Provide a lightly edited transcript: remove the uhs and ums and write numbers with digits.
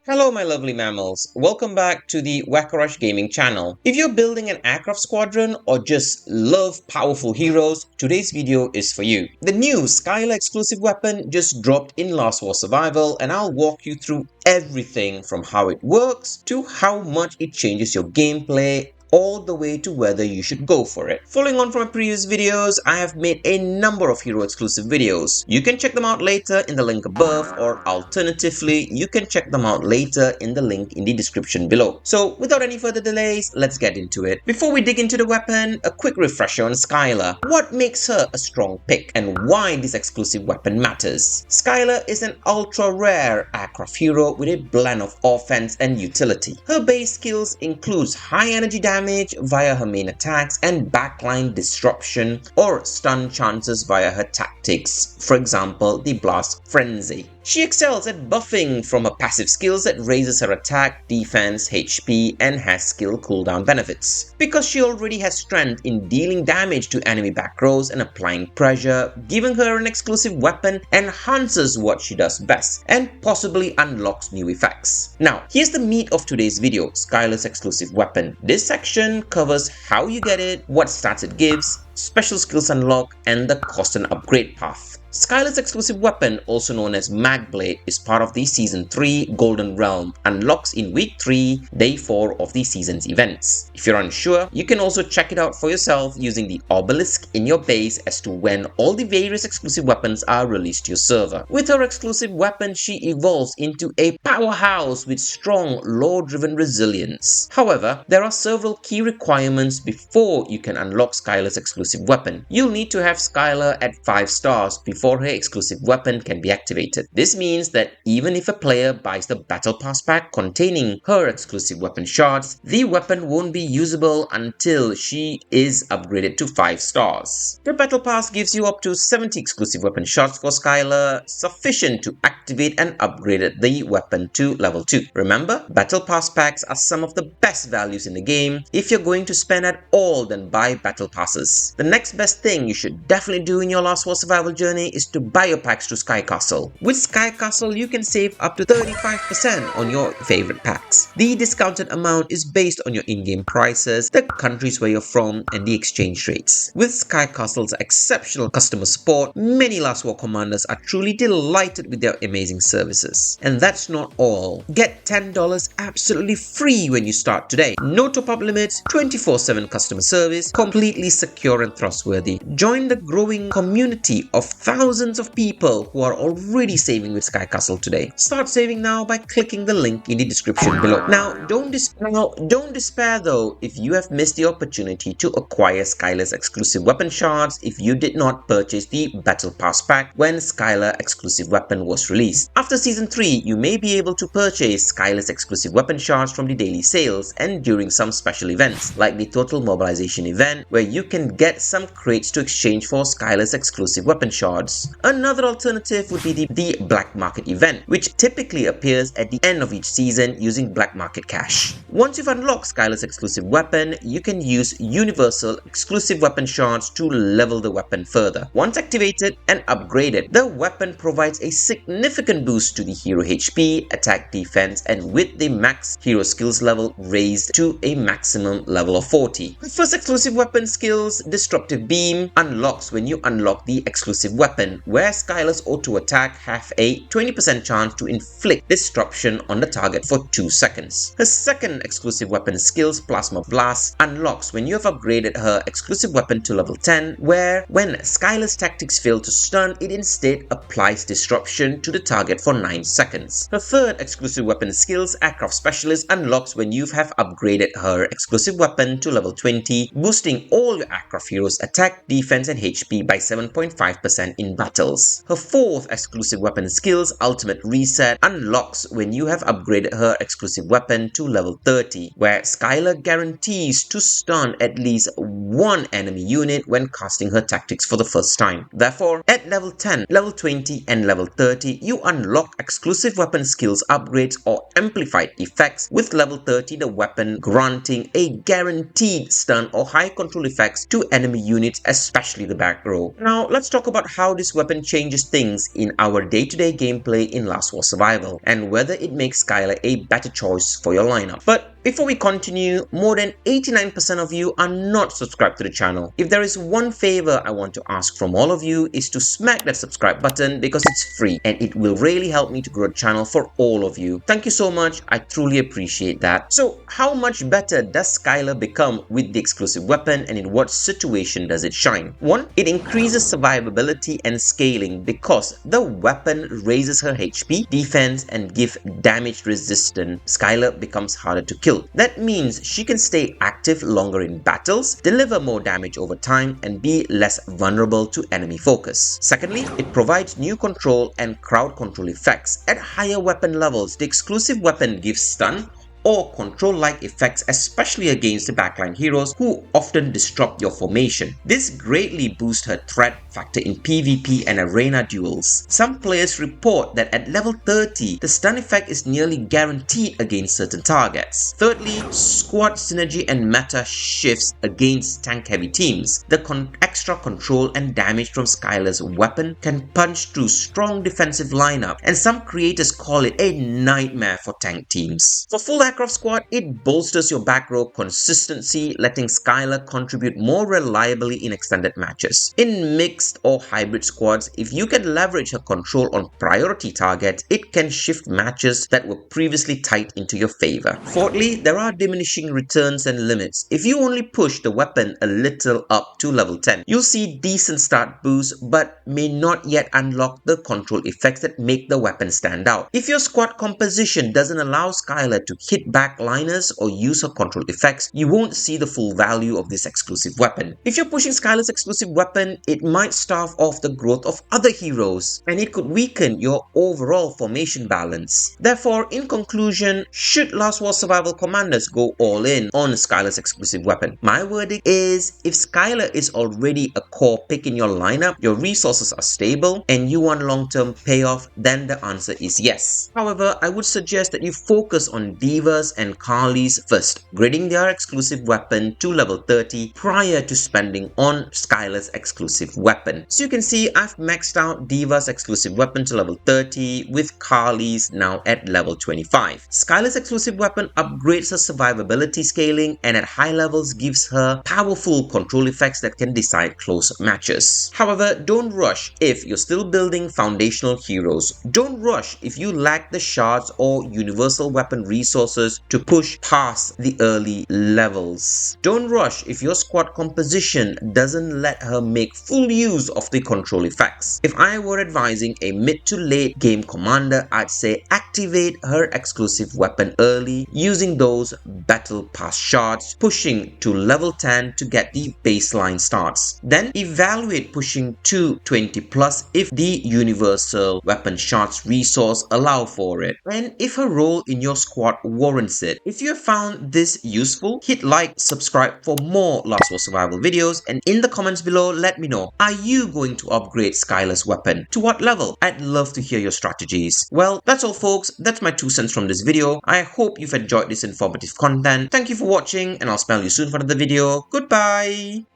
Hello my lovely mammals, welcome back to the wackoRash gaming channel. If you're building an aircraft squadron or just love powerful heroes, today's video is for you. The new Schuyler Exclusive Weapon just dropped in Last War Survival and I'll walk you through everything from how it works to how much it changes your gameplay, all the way to whether you should go for it. Following on from my previous videos, I have made a number of hero exclusive videos. You can check them out later in the link above, or alternatively, you can check them out later in the link in the description below. So without any further delays, let's get into it. Before we dig into the weapon, a quick refresher on Schuyler. What makes her a strong pick and why this exclusive weapon matters? Schuyler is an ultra rare aircraft hero with a blend of offense and utility. Her base skills includes high energy damage via her main attacks and backline disruption or stun chances via her tactics, for example the Blast Frenzy. She excels at buffing from her passive skills that raises her attack, defense, HP, and has skill cooldown benefits. Because she already has strength in dealing damage to enemy back rows and applying pressure, giving her an exclusive weapon enhances what she does best and possibly unlocks new effects. Now, here's the meat of today's video, Schuyler's exclusive weapon. This section covers how you get it, what stats it gives, special skills unlock, and the cost and upgrade path. Schuyler's exclusive weapon, also known as Magblade, is part of the Season 3 Golden Realm, unlocks in Week 3, Day 4 of the season's events. If you're unsure, you can also check it out for yourself using the obelisk in your base as to when all the various exclusive weapons are released to your server. With her exclusive weapon, she evolves into a powerhouse with strong lore-driven resilience. However, there are several key requirements before you can unlock Schuyler's exclusive weapon. You'll need to have Schuyler at 5 stars before her exclusive weapon can be activated. This means that even if a player buys the Battle Pass pack containing her exclusive weapon shards, the weapon won't be usable until she is upgraded to 5 stars. The Battle Pass gives you up to 70 exclusive weapon shards for Schuyler, sufficient to activate and upgrade the weapon to level 2. Remember, Battle Pass packs are some of the best values in the game. If you're going to spend at all, then buy Battle Passes. The next best thing you should definitely do in your Last War survival journey is to buy your packs to Sky Castle. With Sky Castle, you can save up to 35% on your favorite packs. The discounted amount is based on your in-game prices, the countries where you're from, and the exchange rates. With Sky Castle's exceptional customer support, many Last War commanders are truly delighted with their amazing services. And that's not all. Get $10 absolutely free when you start today. No top-up limits, 24/7 customer service, completely secure and trustworthy. Join the growing community of thousands of people who are already saving with Sky Castle today. Start saving now by clicking the link in the description below. Now, don't despair though if you have missed the opportunity to acquire Schuyler's exclusive weapon shards if you did not purchase the Battle Pass pack when Schuyler exclusive weapon was released. After Season 3, you may be able to purchase Schuyler's exclusive weapon shards from the daily sales and during some special events like the Total Mobilization event, where you can get some crates to exchange for Schuyler's exclusive weapon shards. Another alternative would be the Black Market event, which typically appears at the end of each season using Black Market cash. Once you've unlocked Schuyler's exclusive weapon, you can use Universal exclusive weapon shards to level the weapon further. Once activated and upgraded, the weapon provides a significant boost to the hero HP, attack, defense, and with the max hero skills level raised to a maximum level of 40. The first exclusive weapon skills, Disruptive Beam, unlocks when you unlock the exclusive weapon, where Schuyler's auto attack have a 20% chance to inflict disruption on the target for 2 seconds. Her second exclusive weapon skills, Plasma Blast, unlocks when you have upgraded her exclusive weapon to level 10, where when Schuyler's tactics fail to stun, it instead applies disruption to the target for 9 seconds. Her third exclusive weapon skills, Aircraft Specialist, unlocks when you have upgraded her exclusive weapon to level 20, boosting all your aircraft heroes' attack, defense, and HP by 7.5% in battles. Her fourth exclusive weapon skills, Ultimate Reset, unlocks when you have upgraded her exclusive weapon to level 30, where Schuyler guarantees to stun at least one enemy unit when casting her tactics for the first time. Therefore, at level 10, level 20, and level 30, you unlock exclusive weapon skills upgrades or amplified effects, with level 30 the weapon granting a guaranteed stun or high control effects to enemy units, especially the back row. Now, let's talk about how this weapon changes things in our day-to-day gameplay in Last War Survival, and whether it makes Schuyler a better choice for your lineup. But before we continue, more than 89% of you are not subscribed to the channel. If there is one favor I want to ask from all of you, is to smack that subscribe button, because it's free and it will really help me to grow the channel for all of you. Thank you so much, I truly appreciate that. So how much better does Schuyler become with the exclusive weapon, and in what situation does it shine? 1. It increases survivability and scaling because the weapon raises her HP, defense, and give damage resistance. Schuyler becomes harder to kill. That means she can stay active longer in battles, deliver more damage over time, and be less vulnerable to enemy focus. Secondly, it provides new control and crowd control effects. At higher weapon levels, the exclusive weapon gives stun or control-like effects, especially against the backline heroes who often disrupt your formation. This greatly boosts her threat factor in PvP and arena duels. Some players report that at level 30, the stun effect is nearly guaranteed against certain targets. Thirdly, squad synergy and meta shifts against tank-heavy teams. The extra control and damage from Schuyler's weapon can punch through strong defensive lineup, and some creators call it a nightmare for tank teams. For full aircraft squad, it bolsters your back row consistency, letting Schuyler contribute more reliably in extended matches. In mixed or hybrid squads, if you can leverage her control on priority targets, it can shift matches that were previously tight into your favor. Fourthly, there are diminishing returns and limits. If you only push the weapon a little up to level 10, you'll see decent start boosts, but may not yet unlock the control effects that make the weapon stand out. If your squad composition doesn't allow Schuyler to hit backliners or use her control effects, you won't see the full value of this exclusive weapon. If you're pushing Schuyler's exclusive weapon, it might starve off the growth of other heroes, and it could weaken your overall formation balance. Therefore, in conclusion, should Last War Survival commanders go all in on Schuyler's exclusive weapon? My verdict is, if Schuyler is already a core pick in your lineup, your resources are stable, and you want long-term payoff, then the answer is yes. However, I would suggest that you focus on Diva and Carly's first, grading their exclusive weapon to level 30 prior to spending on Schuyler's exclusive weapon. So you can see I've maxed out Diva's exclusive weapon to level 30 with Carly's now at level 25. Schuyler's exclusive weapon upgrades her survivability scaling, and at high levels gives her powerful control effects that can decide close matches. However, don't rush if you're still building foundational heroes. Don't rush if you lack the shards or universal weapon resources to push past the early levels. Don't rush if your squad composition doesn't let her make full use of the control effects. If I were advising a mid to late game commander, I'd say activate her exclusive weapon early using those battle pass shards, pushing to level 10 to get the baseline starts. Then evaluate pushing to 20 plus if the universal weapon shards resource allow for it, and if her role in your squad warrants it. If you have found this useful, hit like, subscribe for more Last War Survival videos, and in the comments below let me know, are you going to upgrade Schuyler's weapon? To what level? I'd love to hear your strategies. Well, that's all folks, that's my 2 cents from this video. I hope you've enjoyed this informative content. Thank you for watching, and I'll smell you soon for another video. Goodbye!